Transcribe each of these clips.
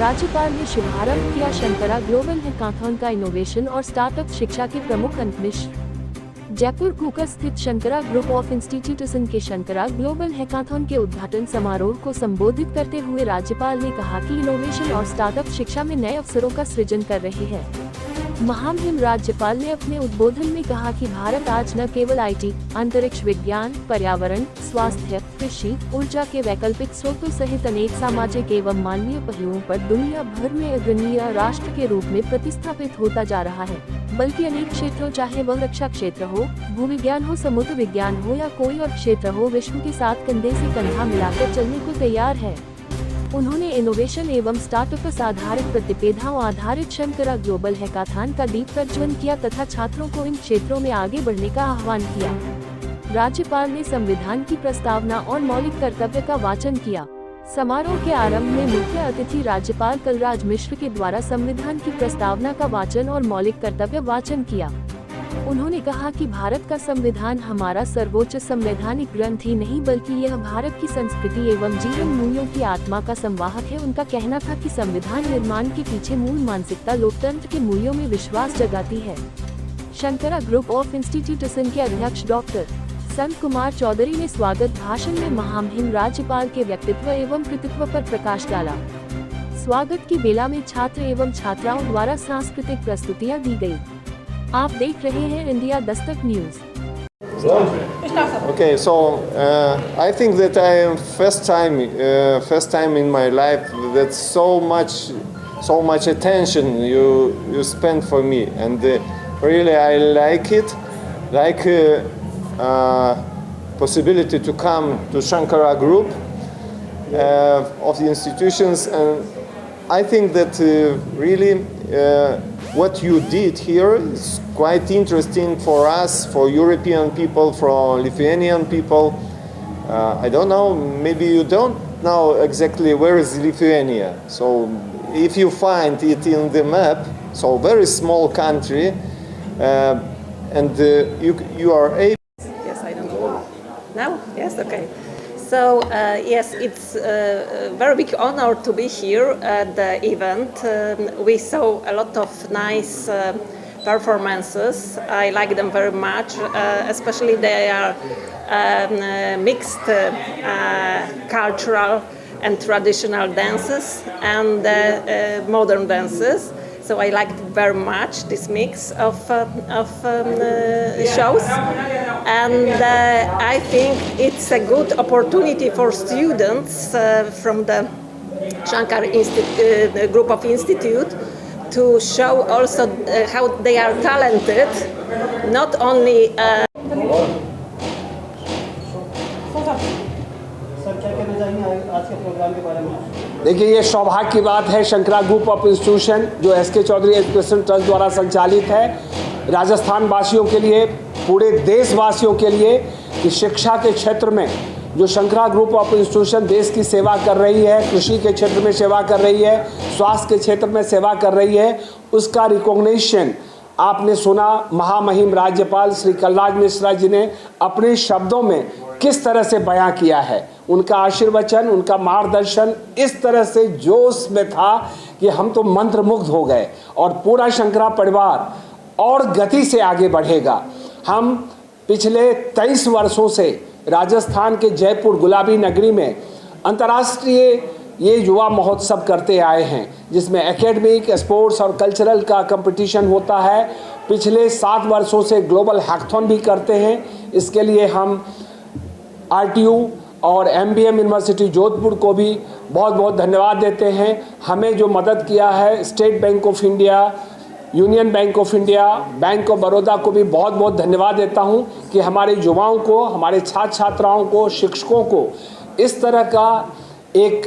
राज्यपाल ने शुभारंभ किया शंकरा ग्लोबल हैकाथॉन का इनोवेशन और स्टार्टअप शिक्षा के प्रमुख अंत मिश्र। जयपुर कूकर स्थित शंकरा ग्रुप ऑफ इंस्टीट्यूशन के शंकरा ग्लोबल हैकाथॉन के उद्घाटन समारोह को संबोधित करते हुए राज्यपाल ने कहा कि इनोवेशन और स्टार्टअप शिक्षा में नए अवसरों का सृजन कर रहे हैं। महामहिम राज्यपाल ने अपने उद्बोधन में कहा कि भारत आज न केवल आईटी, अंतरिक्ष विज्ञान, पर्यावरण, स्वास्थ्य, कृषि, ऊर्जा के वैकल्पिक स्रोतों सहित अनेक सामाजिक एवं मानवीय पहलुओं पर दुनिया भर में अग्रणीय राष्ट्र के रूप में प्रतिस्थापित होता जा रहा है, बल्कि अनेक क्षेत्रों, चाहे वह रक्षा क्षेत्र हो, भूविज्ञान हो, समुद्र विज्ञान हो या कोई और क्षेत्र हो, विश्व के साथ कंधे से कंधा मिलाकर चलने को तैयार है। उन्होंने इनोवेशन एवं स्टार्टअप आधारित प्रतिस्पर्धाओं आधारित शंकरा ग्लोबल हैकाथॉन का दीप प्रज्वलन किया तथा छात्रों को इन क्षेत्रों में आगे बढ़ने का आह्वान किया। राज्यपाल ने संविधान की प्रस्तावना और मौलिक कर्तव्य का वाचन किया। समारोह के आरंभ में मुख्य अतिथि राज्यपाल कलराज मिश्र के द्वारा संविधान की प्रस्तावना का वाचन और मौलिक कर्तव्य वाचन किया। उन्होंने कहा कि भारत का संविधान हमारा सर्वोच्च संवैधानिक ग्रंथ ही नहीं बल्कि यह भारत की संस्कृति एवं जीवन मूल्यों की आत्मा का संवाहक है। उनका कहना था कि संविधान निर्माण के पीछे मूल मानसिकता लोकतंत्र के मूल्यों में विश्वास जगाती है। शंकरा ग्रुप ऑफ इंस्टीट्यूशन के अध्यक्ष डॉक्टर संत कुमार चौधरी ने स्वागत भाषण में महामहिम राज्यपाल के व्यक्तित्व एवं कृतित्व पर प्रकाश डाला। स्वागत की बेला में छात्र एवं छात्राओं द्वारा सांस्कृतिक प्रस्तुतियां दी गयी। आप देख रहे हैं India Dastak news. Okay, so I think that I am first time in my life that so much attention you spend for me, and really I like it, like possibility to come to Shankara Group of the institutions, and I think that really what you did here is quite interesting for us, for European people, for Lithuanian people. I don't know, maybe you don't know exactly where is Lithuania. So if you find it in the map, so very small country, and you are able. Yes, I don't know. Now? Yes, okay. So yes, it's a very big honor to be here at the event. We saw a lot of nice performances. I like them very much, especially they are mixed cultural and traditional dances and modern dances. So I liked very much this mix of shows, and I think it's a good opportunity for students from the Shankar Group of Institute to show also how they are talented, not only देखिए, ये सौभाग्य की बात है। Shankara group of institution जो SK Chaudhary education trust द्वारा संचालित है, राजस्थान वासियों के लिए, पूरे देशवासियों के लिए, कि शिक्षा के क्षेत्र में जो शंकरा ग्रुप ऑफ इंस्टीट्यूशन देश की सेवा कर रही है, कृषि के क्षेत्र में सेवा कर रही है, स्वास्थ्य के क्षेत्र में सेवा कर रही है, उसका रिकॉग्निशन आपने सुना। महामहिम राज्यपाल श्री कलराज मिश्रा जी ने अपने शब्दों में किस तरह से बयां किया है। उनका आशीर्वचन, उनका मार्गदर्शन इस तरह से जोश में था कि हम तो मंत्रमुग्ध हो गए, और पूरा शंकरा परिवार और गति से आगे बढ़ेगा। हम पिछले 23 वर्षों से राजस्थान के जयपुर गुलाबी नगरी में अंतर्राष्ट्रीय ये युवा महोत्सव करते आए हैं, जिसमें एकेडमिक, स्पोर्ट्स और कल्चरल का कंपटीशन होता है। पिछले 7 वर्षों से ग्लोबल हैकाथॉन भी करते हैं। इसके लिए हम RTU और MBM यूनिवर्सिटी जोधपुर को भी बहुत बहुत धन्यवाद देते हैं। हमें जो मदद किया है state bank of India, union bank of India, bank of Baroda को भी बहुत बहुत धन्यवाद देता हूं कि हमारे युवाओं को, हमारे छात्र छात्राओं को, शिक्षकों को इस तरह का एक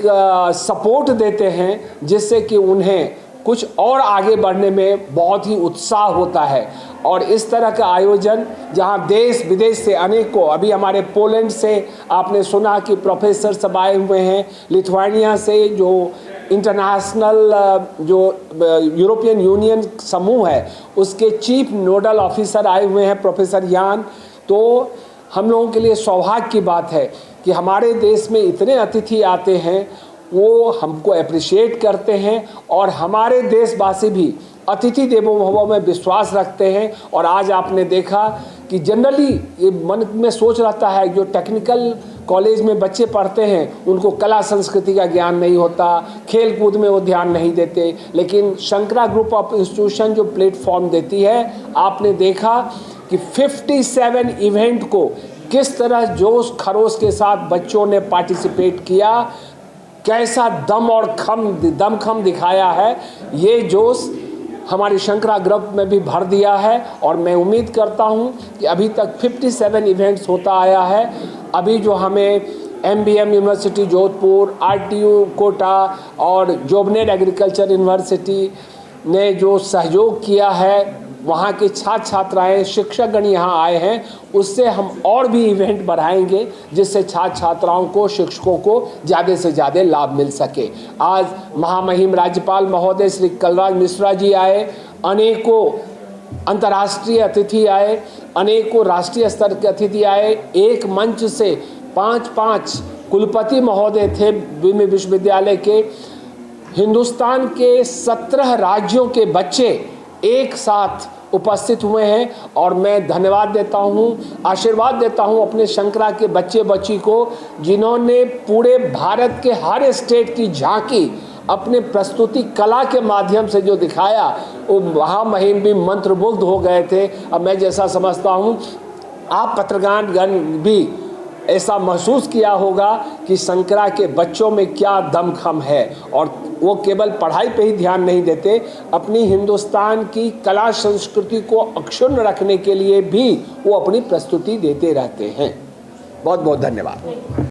सपोर्ट देते हैं, जिससे कि उन्हें कुछ और आगे बढ़ने में बहुत ही उत्साह होता है। और इस तरह का आयोजन जहां देश विदेश से अनेकों, अभी हमारे पोलैंड से आपने सुना कि प्रोफेसर सब आए हुए हैं, लिथुआनिया से जो इंटरनेशनल जो यूरोपियन यूनियन समूह है उसके चीफ नोडल ऑफिसर आए हुए हैं, प्रोफेसर यान। तो हम लोगों के लिए सौभाग्य की बात है कि हमारे देश में इतने अतिथि आते हैं वो हमको अप्रिशिएट करते हैं और हमारे देशवासी भी अतिथि देवो भव में विश्वास रखते हैं। और आज आपने देखा कि जनरली ये मन में सोच रहता है जो टेक्निकल कॉलेज में बच्चे पढ़ते हैं उनको कला संस्कृति का ज्ञान नहीं होता, खेल कूद में वो ध्यान नहीं देते, लेकिन शंकरा ग्रुप ऑफ इंस्टीट्यूशन जो प्लेटफॉर्म देती है, आपने देखा कि 57 इवेंट को किस तरह जोश खरोश के साथ बच्चों ने पार्टिसिपेट किया, कैसा दमखम दिखाया है। ये जोश हमारी शंकरा ग्रुप में भी भर दिया है और मैं उम्मीद करता हूँ कि अभी तक 57 इवेंट्स होता आया है। अभी जो हमें MBM university Jodhpur, RTU Kota और जोबनेट एग्रीकल्चर यूनिवर्सिटी ने जो सहयोग किया है, वहाँ के छात्र छात्राएँ शिक्षकगण यहाँ आए हैं, उससे हम और भी इवेंट बढ़ाएंगे जिससे छात्र छात्राओं को, शिक्षकों को ज़्यादा से ज़्यादा लाभ मिल सके। आज महामहिम राज्यपाल महोदय श्री कलराज मिश्रा जी आए, अनेकों अंतर्राष्ट्रीय अतिथि आए, अनेकों राष्ट्रीय स्तर के अतिथि आए। एक मंच से 5 कुलपति महोदय थे विश्वविद्यालय के। हिंदुस्तान के 17 राज्यों के बच्चे एक साथ उपस्थित हुए हैं और मैं धन्यवाद देता हूं, आशीर्वाद देता हूं अपने शंकरा के बच्चे बच्ची को, जिन्होंने पूरे भारत के हर स्टेट की झांकी अपने प्रस्तुति कला के माध्यम से जो दिखाया, वो महामहिम भी मंत्रमुग्ध हो गए थे। अब मैं जैसा समझता हूं आप पत्रकारगण भी ऐसा महसूस किया होगा कि शंकरा के बच्चों में क्या दमखम है और वो केवल पढ़ाई पे ही ध्यान नहीं देते, अपनी हिंदुस्तान की कला संस्कृति को अक्षुण्ण रखने के लिए भी वो अपनी प्रस्तुति देते रहते हैं। बहुत बहुत धन्यवाद।